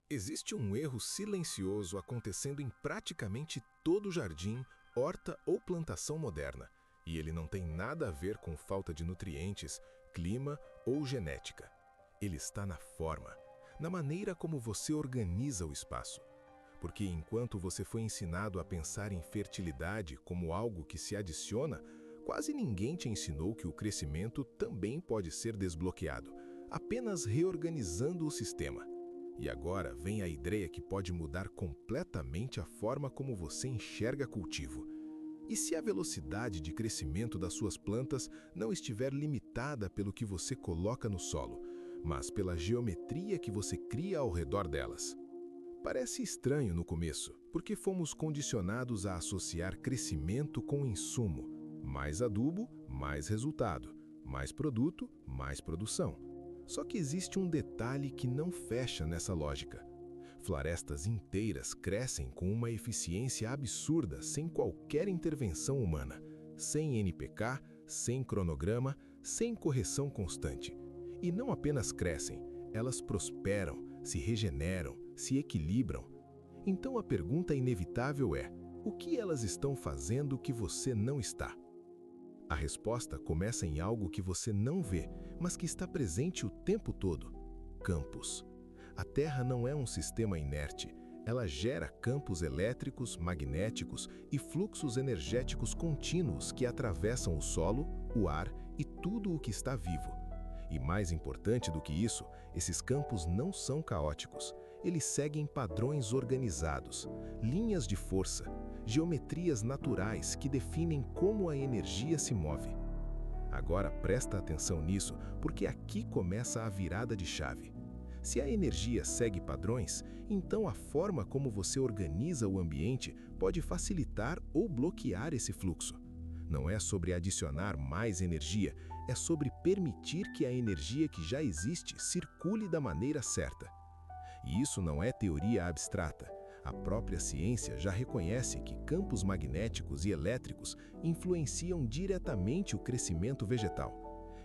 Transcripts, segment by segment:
Existe um erro silencioso acontecendo em praticamente todo jardim, horta ou plantação moderna, e ele não tem nada a ver com falta de nutrientes, clima ou genética. Ele está na forma, na maneira como você organiza o espaço. Porque enquanto você foi ensinado a pensar em fertilidade como algo que se adiciona, quase ninguém te ensinou que o crescimento também pode ser desbloqueado, apenas reorganizando o sistema. E agora vem a ideia que pode mudar completamente a forma como você enxerga cultivo. E se a velocidade de crescimento das suas plantas não estiver limitada pelo que você coloca no solo, mas pela geometria que você cria ao redor delas? Parece estranho no começo, porque fomos condicionados a associar crescimento com insumo. Mais adubo, mais resultado. Mais produto, mais produção. Só que existe um detalhe que não fecha nessa lógica. Florestas inteiras crescem com uma eficiência absurda sem qualquer intervenção humana, sem NPK, sem cronograma, sem correção constante. E não apenas crescem, elas prosperam, se regeneram, se equilibram. Então a pergunta inevitável é: o que elas estão fazendo que você não está? A resposta começa em algo que você não vê, mas que está presente o tempo todo: campos. A Terra não é um sistema inerte. Ela gera campos elétricos, magnéticos e fluxos energéticos contínuos que atravessam o solo, o ar e tudo o que está vivo. E mais importante do que isso, esses campos não são caóticos. Eles seguem padrões organizados, linhas de força, geometrias naturais que definem como a energia se move. Agora presta atenção nisso, porque aqui começa a virada de chave. Se a energia segue padrões, então a forma como você organiza o ambiente pode facilitar ou bloquear esse fluxo. Não é sobre adicionar mais energia, é sobre permitir que a energia que já existe circule da maneira certa. E isso não é teoria abstrata. A própria ciência já reconhece que campos magnéticos e elétricos influenciam diretamente o crescimento vegetal.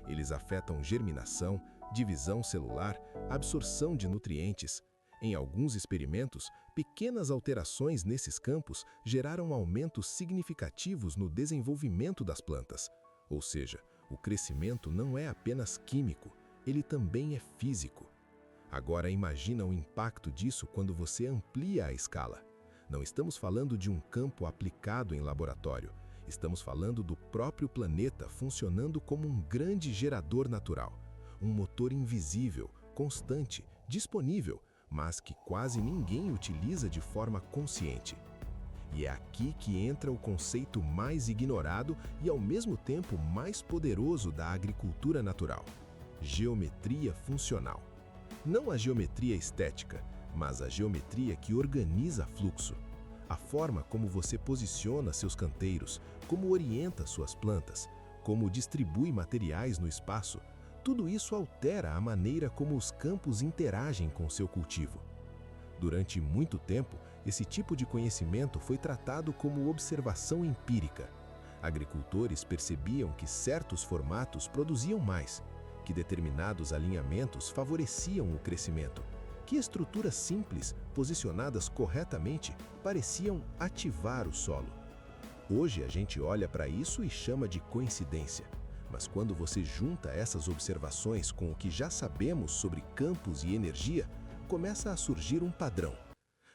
Eles afetam germinação, divisão celular, absorção de nutrientes. Em alguns experimentos, pequenas alterações nesses campos geraram aumentos significativos no desenvolvimento das plantas. Ou seja, o crescimento não é apenas químico, ele também é físico. Agora imagina o impacto disso quando você amplia a escala. Não estamos falando de um campo aplicado em laboratório. Estamos falando do próprio planeta funcionando como um grande gerador natural. Um motor invisível, constante, disponível, mas que quase ninguém utiliza de forma consciente. E é aqui que entra o conceito mais ignorado e ao mesmo tempo mais poderoso da agricultura natural: geometria funcional. Não a geometria estética, mas a geometria que organiza fluxo. A forma como você posiciona seus canteiros, como orienta suas plantas, como distribui materiais no espaço, tudo isso altera a maneira como os campos interagem com seu cultivo. Durante muito tempo, esse tipo de conhecimento foi tratado como observação empírica. Agricultores percebiam que certos formatos produziam mais, que determinados alinhamentos favoreciam o crescimento, que estruturas simples, posicionadas corretamente, pareciam ativar o solo. Hoje a gente olha para isso e chama de coincidência. Mas quando você junta essas observações com o que já sabemos sobre campos e energia, começa a surgir um padrão.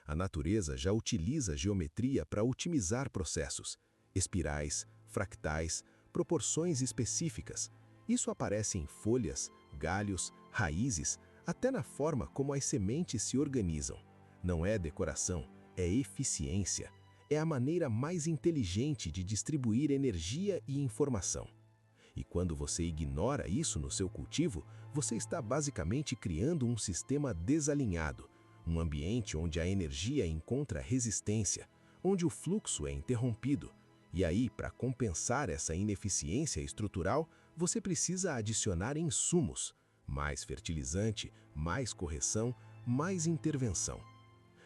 A natureza já utiliza geometria para otimizar processos, espirais, fractais, proporções específicas. Isso aparece em folhas, galhos, raízes, até na forma como as sementes se organizam. Não é decoração, é eficiência. É a maneira mais inteligente de distribuir energia e informação. E quando você ignora isso no seu cultivo, você está basicamente criando um sistema desalinhado, um ambiente onde a energia encontra resistência, onde o fluxo é interrompido. E aí, para compensar essa ineficiência estrutural, você precisa adicionar insumos, mais fertilizante, mais correção, mais intervenção.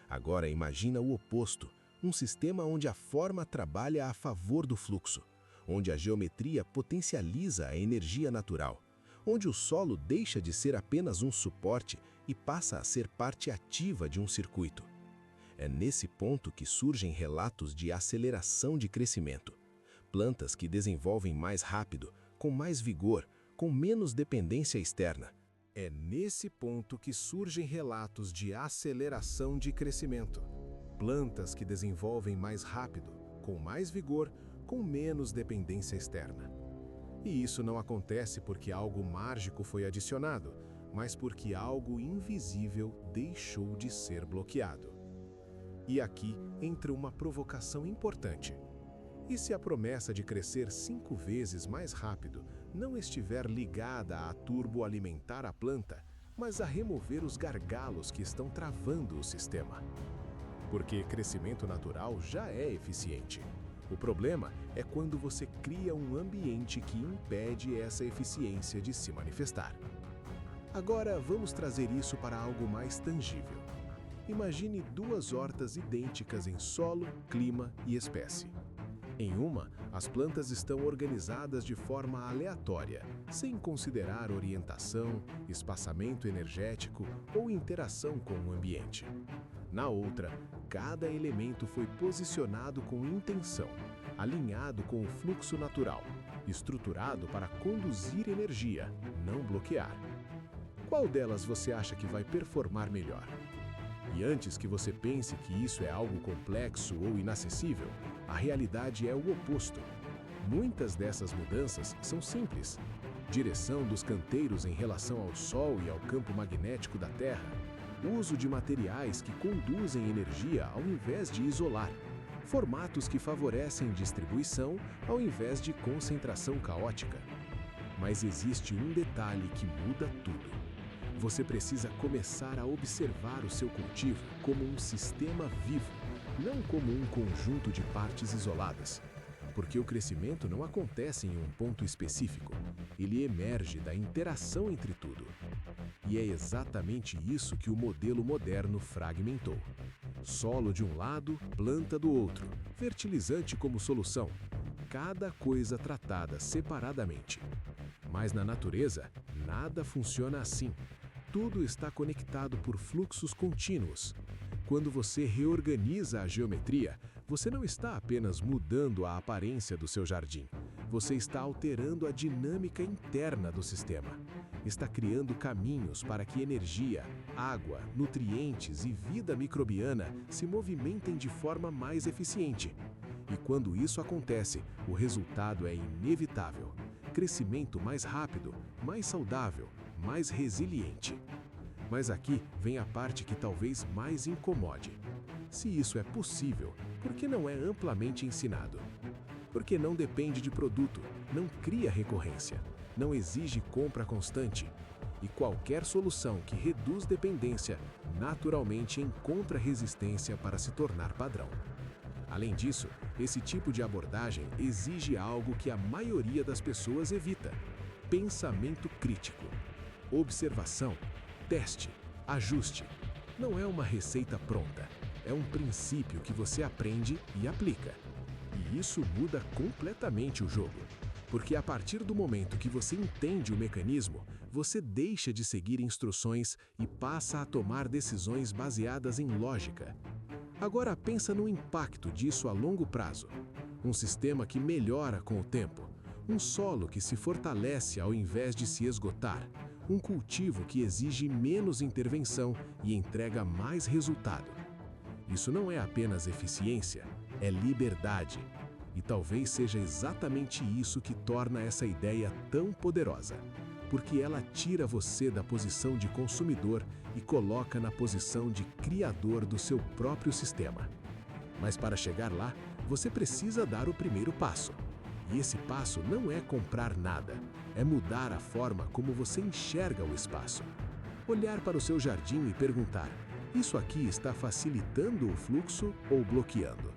Agora imagina o oposto, um sistema onde a forma trabalha a favor do fluxo, onde a geometria potencializa a energia natural, onde o solo deixa de ser apenas um suporte e passa a ser parte ativa de um circuito. É nesse ponto que surgem relatos de aceleração de crescimento. Plantas que desenvolvem mais rápido, com mais vigor, com menos dependência externa. É nesse ponto que surgem relatos de aceleração de crescimento. Plantas que desenvolvem mais rápido, com mais vigor, com menos dependência externa. E isso não acontece porque algo mágico foi adicionado, mas porque algo invisível deixou de ser bloqueado. E aqui entra uma provocação importante. E se a promessa de crescer 5 vezes mais rápido não estiver ligada a turboalimentar a planta, mas a remover os gargalos que estão travando o sistema? Porque crescimento natural já é eficiente. O problema é quando você cria um ambiente que impede essa eficiência de se manifestar. Agora vamos trazer isso para algo mais tangível. Imagine 2 hortas idênticas em solo, clima e espécie. Em uma, as plantas estão organizadas de forma aleatória, sem considerar orientação, espaçamento energético ou interação com o ambiente. Na outra, cada elemento foi posicionado com intenção, alinhado com o fluxo natural, estruturado para conduzir energia, não bloquear. Qual delas você acha que vai performar melhor? E antes que você pense que isso é algo complexo ou inacessível, a realidade é o oposto. Muitas dessas mudanças são simples. Direção dos canteiros em relação ao Sol e ao campo magnético da Terra, uso de materiais que conduzem energia ao invés de isolar, formatos que favorecem distribuição ao invés de concentração caótica. Mas existe um detalhe que muda tudo. Você precisa começar a observar o seu cultivo como um sistema vivo, não como um conjunto de partes isoladas. Porque o crescimento não acontece em um ponto específico, ele emerge da interação entre tudo. E é exatamente isso que o modelo moderno fragmentou. Solo de um lado, planta do outro, fertilizante como solução. Cada coisa tratada separadamente. Mas na natureza, nada funciona assim. Tudo está conectado por fluxos contínuos. Quando você reorganiza a geometria, você não está apenas mudando a aparência do seu jardim. Você está alterando a dinâmica interna do sistema. Está criando caminhos para que energia, água, nutrientes e vida microbiana se movimentem de forma mais eficiente. E quando isso acontece, o resultado é inevitável. Crescimento mais rápido, mais saudável, mais resiliente. Mas aqui vem a parte que talvez mais incomode. Se isso é possível, por que não é amplamente ensinado? Porque não depende de produto, não cria recorrência, não exige compra constante. E qualquer solução que reduz dependência, naturalmente encontra resistência para se tornar padrão. Além disso, esse tipo de abordagem exige algo que a maioria das pessoas evita: pensamento crítico. Observação, teste, ajuste. Não é uma receita pronta, é um princípio que você aprende e aplica. E isso muda completamente o jogo, porque a partir do momento que você entende o mecanismo, você deixa de seguir instruções e passa a tomar decisões baseadas em lógica. Agora pensa no impacto disso a longo prazo. Um sistema que melhora com o tempo, um solo que se fortalece ao invés de se esgotar, um cultivo que exige menos intervenção e entrega mais resultado. Isso não é apenas eficiência, é liberdade. E talvez seja exatamente isso que torna essa ideia tão poderosa, porque ela tira você da posição de consumidor e coloca na posição de criador do seu próprio sistema. Mas para chegar lá, você precisa dar o primeiro passo. E esse passo não é comprar nada, é mudar a forma como você enxerga o espaço. Olhar para o seu jardim e perguntar: isso aqui está facilitando o fluxo ou bloqueando?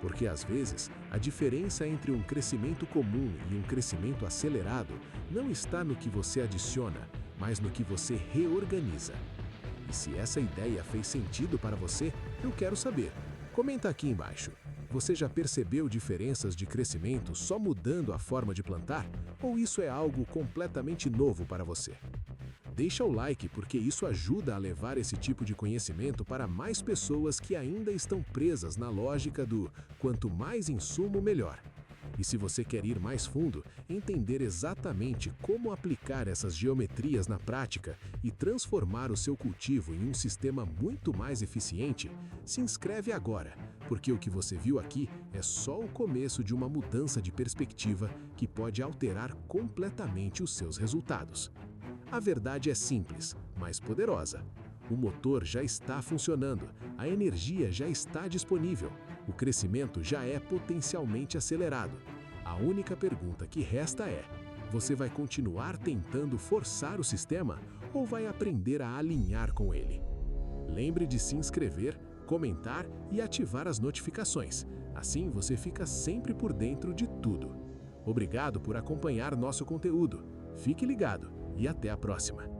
Porque às vezes, a diferença entre um crescimento comum e um crescimento acelerado não está no que você adiciona, mas no que você reorganiza. E se essa ideia fez sentido para você, eu quero saber. Comenta aqui embaixo. Você já percebeu diferenças de crescimento só mudando a forma de plantar? Ou isso é algo completamente novo para você? Deixa o like porque isso ajuda a levar esse tipo de conhecimento para mais pessoas que ainda estão presas na lógica do quanto mais insumo, melhor. E se você quer ir mais fundo, entender exatamente como aplicar essas geometrias na prática e transformar o seu cultivo em um sistema muito mais eficiente, se inscreve agora, porque o que você viu aqui é só o começo de uma mudança de perspectiva que pode alterar completamente os seus resultados. A verdade é simples, mas poderosa. O motor já está funcionando, a energia já está disponível, o crescimento já é potencialmente acelerado. A única pergunta que resta é: você vai continuar tentando forçar o sistema ou vai aprender a alinhar com ele? Lembre de se inscrever, comentar e ativar as notificações. Assim você fica sempre por dentro de tudo. Obrigado por acompanhar nosso conteúdo. Fique ligado e até a próxima!